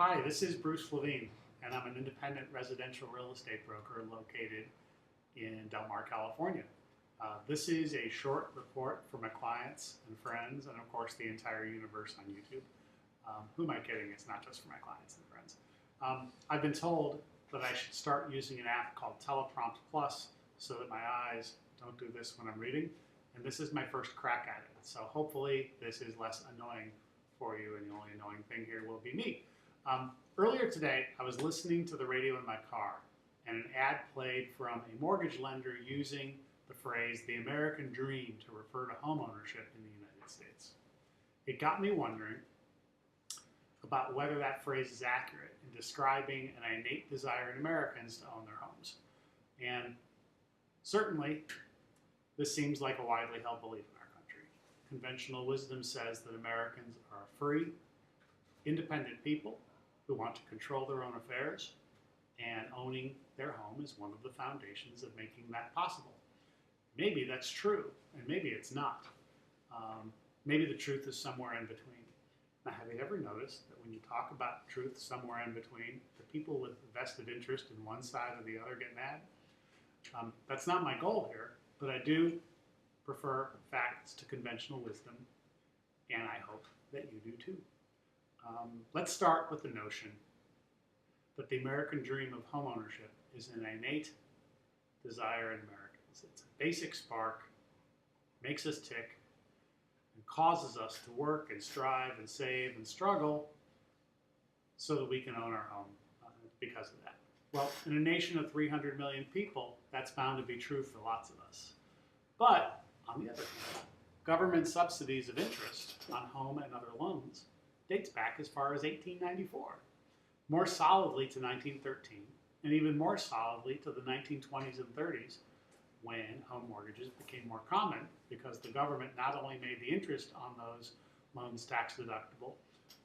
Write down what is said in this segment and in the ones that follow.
Hi, this is Bruce Levine, and I'm an independent residential real estate broker located in Del Mar, California. This is a short report for my clients and friends, and of course the entire universe on YouTube. Who am I kidding? It's not just for my clients and friends. I've been told that I should start using an app called Teleprompt Plus so that my eyes don't do this when I'm reading, and this is my first crack at it. So hopefully this is less annoying for you, and the only annoying thing here will be me. Earlier today, I was listening to the radio in my car, and an ad played from a mortgage lender using the phrase "the American dream" to refer to homeownership in the United States. It got me wondering about whether that phrase is accurate in describing an innate desire in Americans to own their homes. And certainly, this seems like a widely held belief in our country. Conventional wisdom says that Americans are free, independent people who want to control their own affairs, and owning their home is one of the foundations of making that possible. Maybe that's true, and maybe it's not. Maybe the truth is somewhere in between. Now, have you ever noticed that when you talk about truth somewhere in between, the people with vested interest in one side or the other get mad? That's not my goal here, but I do prefer facts to conventional wisdom, and I hope that you do too. Let's start with the notion that the American dream of homeownership is an innate desire in Americans. It's a basic spark, makes us tick, and causes us to work and strive and save and struggle so that we can own our home because of that. Well, in a nation of 300 million people, that's bound to be true for lots of us. But on the other hand, government subsidies of interest on home and other loans dates back as far as 1894, more solidly to 1913, and even more solidly to the 1920s and 30s, when home mortgages became more common because the government not only made the interest on those loans tax deductible,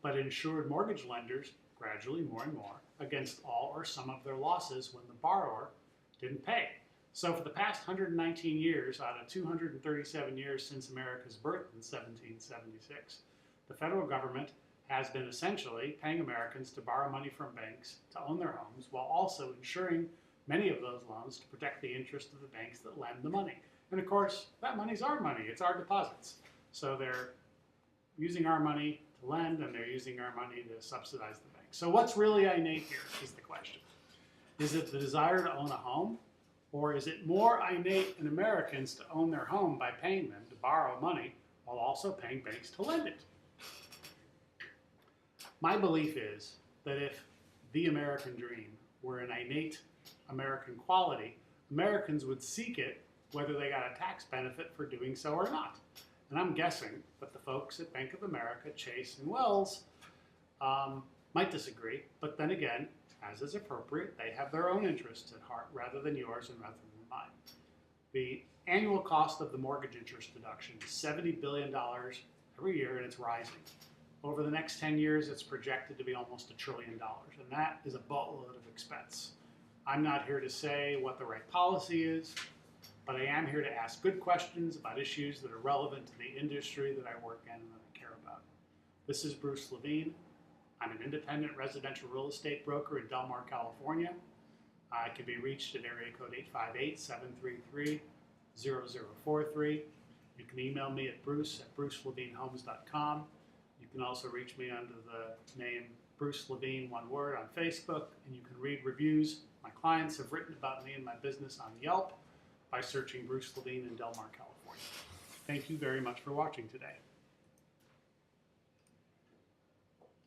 but insured mortgage lenders gradually more and more against all or some of their losses when the borrower didn't pay. So for the past 119 years out of 237 years since America's birth in 1776, the federal government has been essentially paying Americans to borrow money from banks to own their homes, while also insuring many of those loans to protect the interest of the banks that lend the money. And of course, that money's our money, it's our deposits. So they're using our money to lend, and they're using our money to subsidize the bank. So what's really innate here is the question. Is it the desire to own a home, or is it more innate in Americans to own their home by paying them to borrow money while also paying banks to lend it? My belief is that if the American dream were an innate American quality, Americans would seek it whether they got a tax benefit for doing so or not. And I'm guessing that the folks at Bank of America, Chase, and Wells might disagree, but then again, as is appropriate, they have their own interests at heart rather than yours and rather than mine. The annual cost of the mortgage interest deduction is $70 billion every year, and it's rising. Over the next 10 years, it's projected to be almost $1 trillion, and that is a boatload of expense. I'm not here to say what the right policy is, but I am here to ask good questions about issues that are relevant to the industry that I work in and that I care about. This is Bruce Levine. I'm an independent residential real estate broker in Del Mar, California. I can be reached at area code 858-733-0043. You can email me at bruce@brucelevinehomes.com. You can also reach me under the name Bruce Levine, one word, on Facebook, and you can read reviews my clients have written about me and my business on Yelp by searching Bruce Levine in Del Mar, California. Thank you very much for watching today.